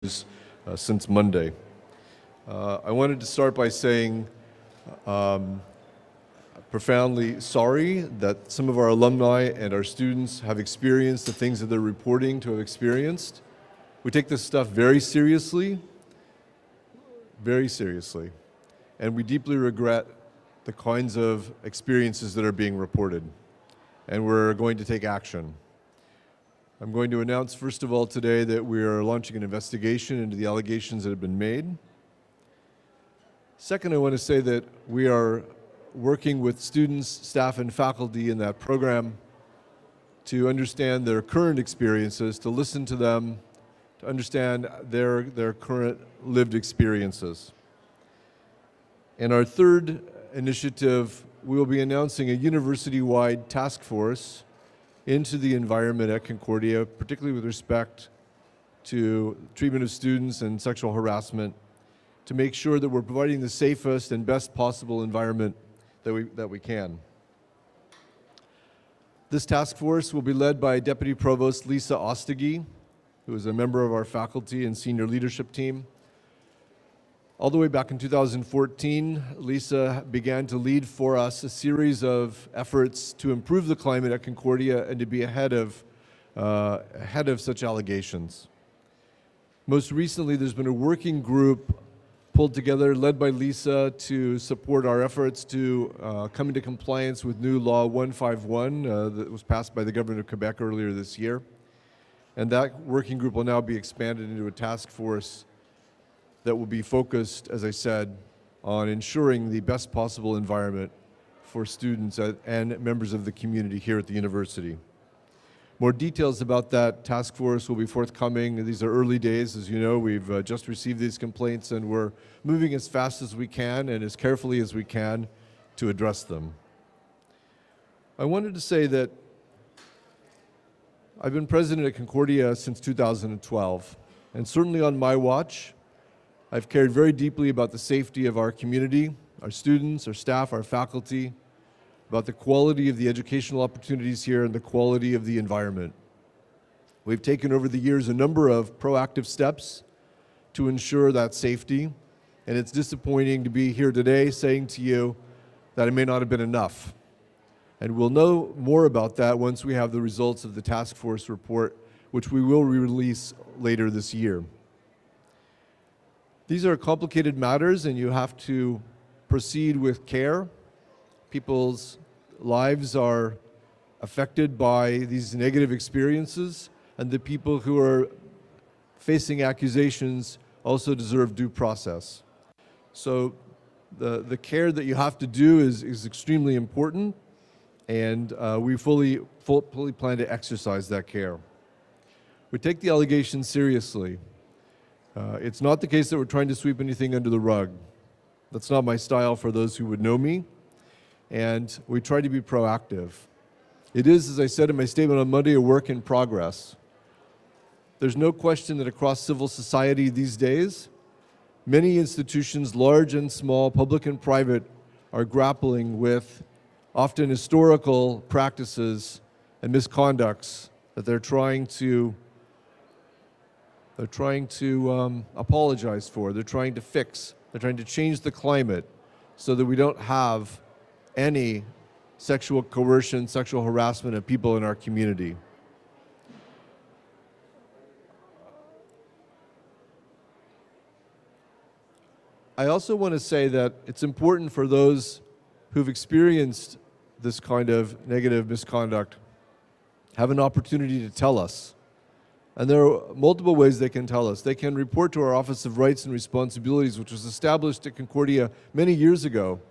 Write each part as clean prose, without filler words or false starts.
Since Monday. I wanted to start by saying profoundly sorry that some of our alumni and our students have experienced the things that they're reporting to have experienced. We take this stuff very seriously, and we deeply regret the kinds of experiences that are being reported, and we're going to take action. I'm going to announce, first of all, today that we are launching an investigation into the allegations that have been made. Second, I want to say that we are working with students, staff, and faculty in that program to understand their current experiences, to listen to them, to understand their current lived experiences. In our third initiative, we will be announcing a university-wide task force into the environment at Concordia, particularly with respect to treatment of students and sexual harassment, to make sure that we're providing the safest and best possible environment that we can. This task force will be led by Deputy Provost Lisa Ostagi, who is a member of our faculty and senior leadership team. All the way back in 2014, Lisa began to lead for us a series of efforts to improve the climate at Concordia and to be ahead of such allegations. Most recently, there's been a working group pulled together, led by Lisa, to support our efforts to come into compliance with new Law 151 that was passed by the Government of Quebec earlier this year. And that working group will now be expanded into a task force that will be focused, as I said, on ensuring the best possible environment for students and members of the community here at the university. More details about that task force will be forthcoming. These are early days. As you know, we've just received these complaints, and we're moving as fast as we can and as carefully as we can to address them. I wanted to say that I've been president at Concordia since 2012, and certainly on my watch, I've cared very deeply about the safety of our community, our students, our staff, our faculty, about the quality of the educational opportunities here and the quality of the environment. We've taken over the years a number of proactive steps to ensure that safety, and it's disappointing to be here today saying to you that it may not have been enough. And we'll know more about that once we have the results of the task force report, which we will release later this year. These are complicated matters, and you have to proceed with care. People's lives are affected by these negative experiences, and the people who are facing accusations also deserve due process. So the care that you have to do is extremely important, and we fully plan to exercise that care. We take the allegations seriously. It's not the case that we're trying to sweep anything under the rug. That's not my style for those who would know me. And we try to be proactive. It is, as I said in my statement on Monday, a work in progress. There's no question that across civil society these days, many institutions, large and small, public and private, are grappling with often historical practices and misconducts that they're trying to apologize for, they're trying to fix, they're trying to change the climate so that we don't have any sexual coercion, sexual harassment of people in our community. I also want to say that it's important for those who've experienced this kind of negative misconduct have an opportunity to tell us. And there are multiple ways they can tell us. They can report to our Office of Rights and Responsibilities, which was established at Concordia many years ago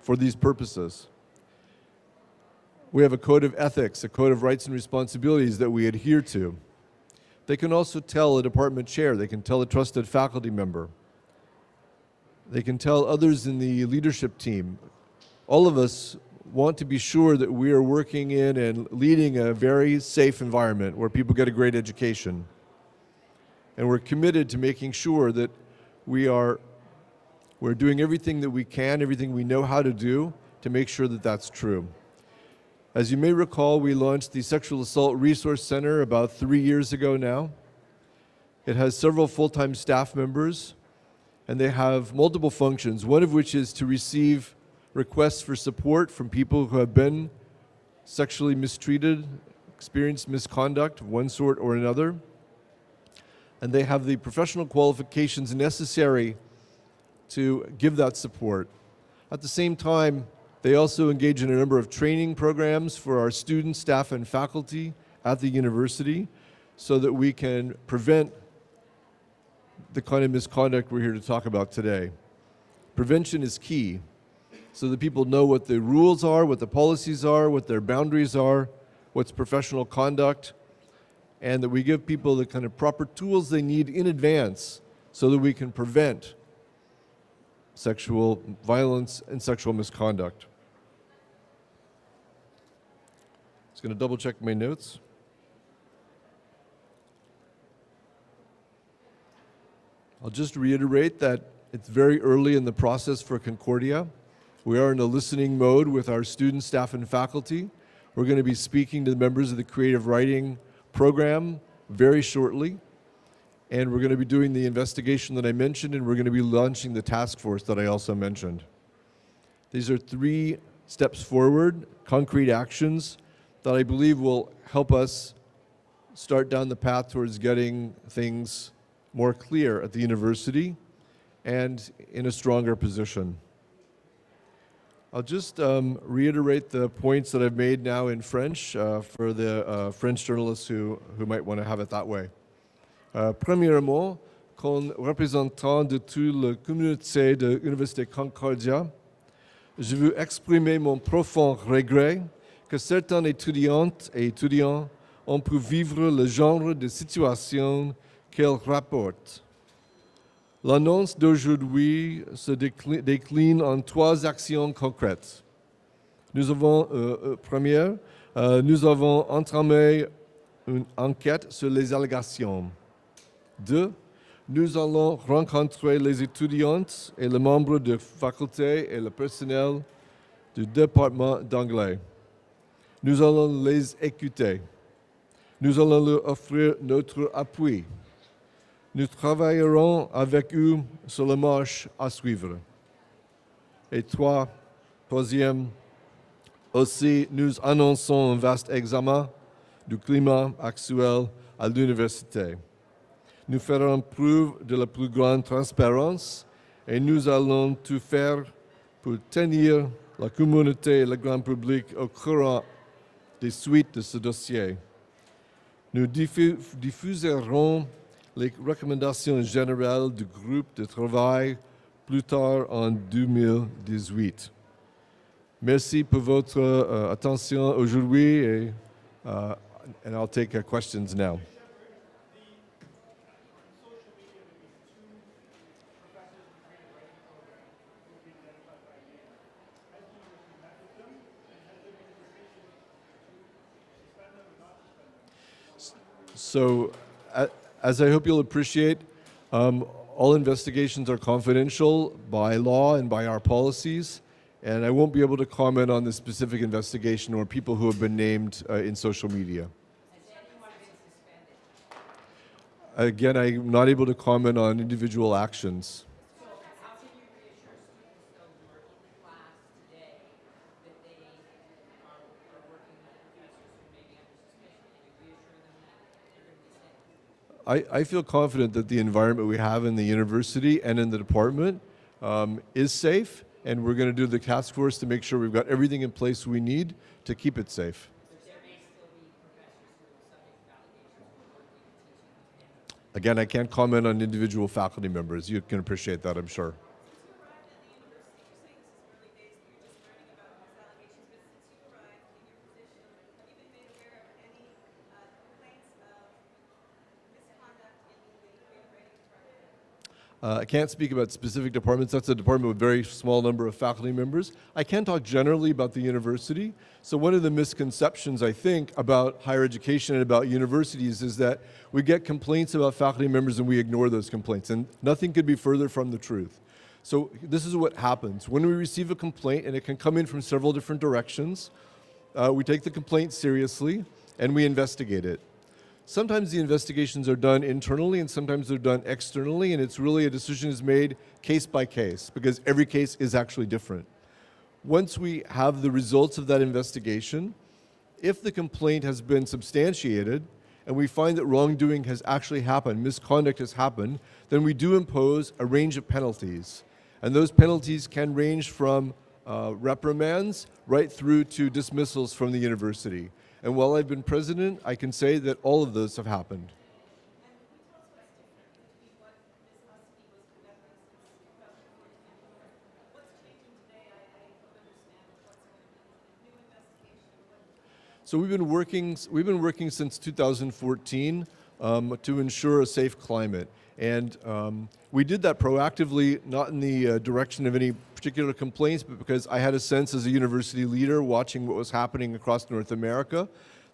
for these purposes. We have a code of ethics, a code of rights and responsibilities that we adhere to. They can also tell a department chair. They can tell a trusted faculty member. They can tell others in the leadership team. All of us want to be sure that we are working in and leading a very safe environment where people get a great education. And we're committed to making sure that we're doing everything that we can, everything we know how to do to make sure that that's true. As you may recall, we launched the Sexual Assault Resource Center about 3 years ago now. It has several full-time staff members, and they have multiple functions, one of which is to receive requests for support from people who have been sexually mistreated, experienced misconduct of one sort or another, and they have the professional qualifications necessary to give that support. At the same time, they also engage in a number of training programs for our students, staff, and faculty at the university so that we can prevent the kind of misconduct we're here to talk about today. Prevention is key, so that people know what the rules are, what the policies are, what their boundaries are, what's professional conduct, and that we give people the kind of proper tools they need in advance so that we can prevent sexual violence and sexual misconduct. Just going to double check my notes. I'll just reiterate that it's very early in the process for Concordia. We are in a listening mode with our students, staff, and faculty. We're going to be speaking to the members of the creative writing program very shortly. And we're going to be doing the investigation that I mentioned, and we're going to be launching the task force that I also mentioned. These are 3 steps forward, concrete actions that I believe will help us start down the path towards getting things more clear at the university and in a stronger position. I'll just reiterate the points that I've made now in French for the French journalists who might want to have it that way. Premièrement, comme représentant de toute la communauté de l'Université Concordia, je veux exprimer mon profond regret que certains étudiantes et étudiants ont pu vivre le genre de situation qu'elle rapporte. L'annonce d'aujourd'hui se décline en 3 actions concrètes. Nous avons, première, nous avons entamé une enquête sur les allégations. 2, nous allons rencontrer les étudiantes et les membres de faculté et le personnel du département d'anglais. Nous allons les écouter. Nous allons leur offrir notre appui. Nous travaillerons avec eux sur la marche à suivre. Et 3, troisième, aussi nous annonçons un vaste examen du climat actuel à l'université. Nous ferons preuve de la plus grande transparence et nous allons tout faire pour tenir la communauté et le grand public au courant des suites de ce dossier. Nous diffuserons les recommandations générales du groupe de travail plus tard en 2018. Merci pour votre attention aujourd'hui and I'll take questions now. So, as I hope you'll appreciate, all investigations are confidential by law and by our policies, and I won't be able to comment on the specific investigation or people who have been named in social media. Again, I'm not able to comment on individual actions. I feel confident that the environment we have in the university and in the department is safe, and we're going to do the task force to make sure we've got everything in place we need to keep it safe. Again, I can't comment on individual faculty members. You can appreciate that, I'm sure. I can't speak about specific departments. That's a department with a very small number of faculty members. I can talk generally about the university. So one of the misconceptions, I think, about higher education and about universities is that we get complaints about faculty members and we ignore those complaints. And nothing could be further from the truth. So this is what happens. When we receive a complaint, and it can come in from several different directions, we take the complaint seriously and we investigate it. Sometimes the investigations are done internally and sometimes they're done externally, and it's really a decision is made case by case because every case is actually different. Once we have the results of that investigation, if the complaint has been substantiated and we find that wrongdoing has actually happened, misconduct has happened, then we do impose a range of penalties. And those penalties can range from reprimands right through to dismissals from the university. And while I've been president, I can say that all of those have happened. So we've been working since 2014 to ensure a safe climate. And we did that proactively, not in the direction of any particular complaints, but because I had a sense as a university leader watching what was happening across North America,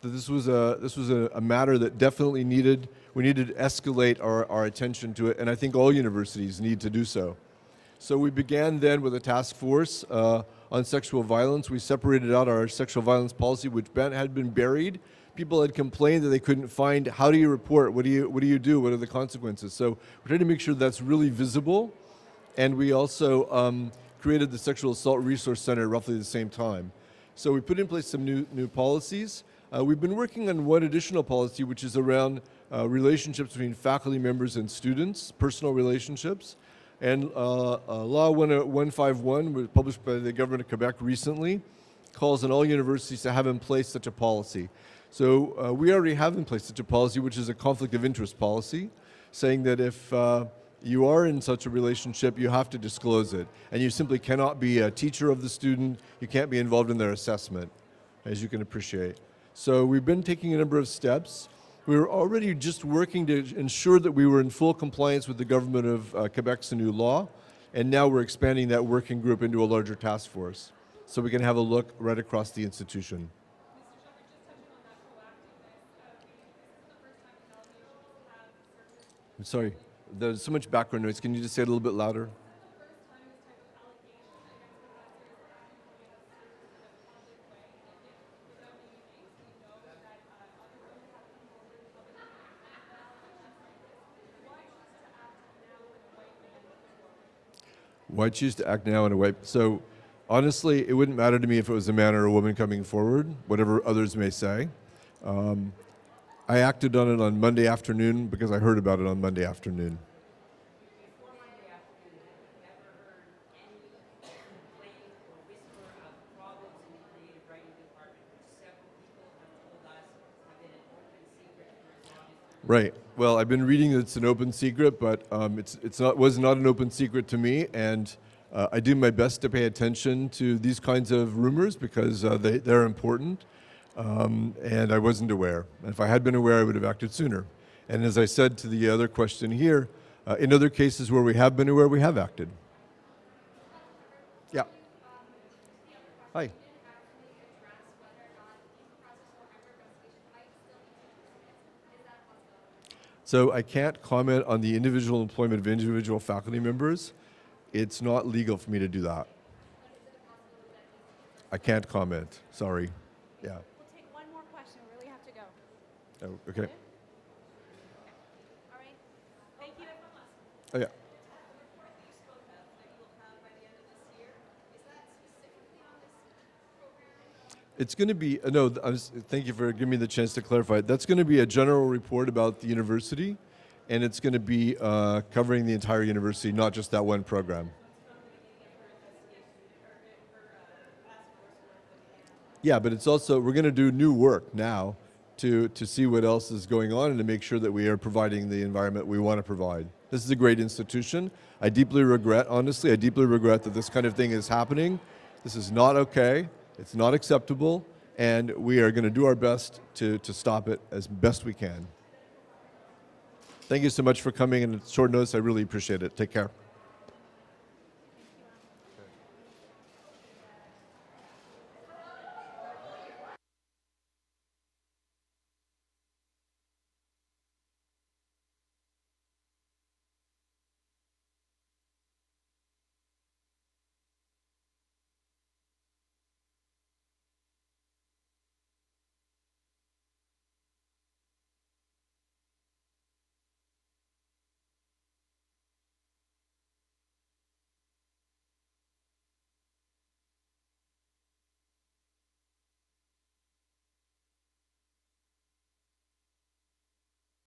that this was a matter that definitely we needed to escalate our attention to it, and I think all universities need to do so. So we began then with a task force on sexual violence. We separated out our sexual violence policy, which had been buried. People had complained that they couldn't find, how do you report? What do you do? What are the consequences? So we're trying to make sure that's really visible. And we also created the Sexual Assault Resource Center at roughly the same time. So we put in place some new policies. We've been working on one additional policy, which is around relationships between faculty members and students, personal relationships. And Law 151, was published by the government of Quebec recently, calls on all universities to have in place such a policy. So we already have in place such a policy, which is a conflict of interest policy, saying that if you are in such a relationship, you have to disclose it. And you simply cannot be a teacher of the student, you can't be involved in their assessment, as you can appreciate. So we've been taking a number of steps. We were already just working to ensure that we were in full compliance with the government of Quebec's new law, and now we're expanding that working group into a larger task force, so we can have a look right across the institution. I'm sorry, there's so much background noise. Can you just say it a little bit louder? Why choose to act now in a way? So honestly, it wouldn't matter to me if it was a man or a woman coming forward, whatever others may say. I acted on it on Monday afternoon because I heard about it on Monday afternoon. Before Monday afternoon, have you ever heard any complaint or whisper of problems in the creative writing department, which several people have told us have been an open secret for as long as... Right. Well, I've been reading that it's an open secret, but was not an open secret to me, and I do my best to pay attention to these kinds of rumors because they're important. And I wasn't aware. And if I had been aware, I would have acted sooner. And as I said to the other question here, in other cases where we have been aware, we have acted. Yeah. Hi. So I can't comment on the individual employment of individual faculty members. It's not legal for me to do that. I can't comment. Sorry. Yeah. Oh, okay. All right. Thank you. Oh, yeah. It's going to be, no, thank you for giving me the chance to clarify. That's going to be a general report about the university, and it's going to be covering the entire university, not just that one program. Yeah, but it's also, we're going to do new work now to see what else is going on and to make sure that we are providing the environment we want to provide. This is a great institution. I deeply regret, honestly, I deeply regret that this kind of thing is happening. This is not okay. It's not acceptable, and we are going to do our best to stop it as best we can. Thank you so much for coming, and at short notice, I really appreciate it. Take care.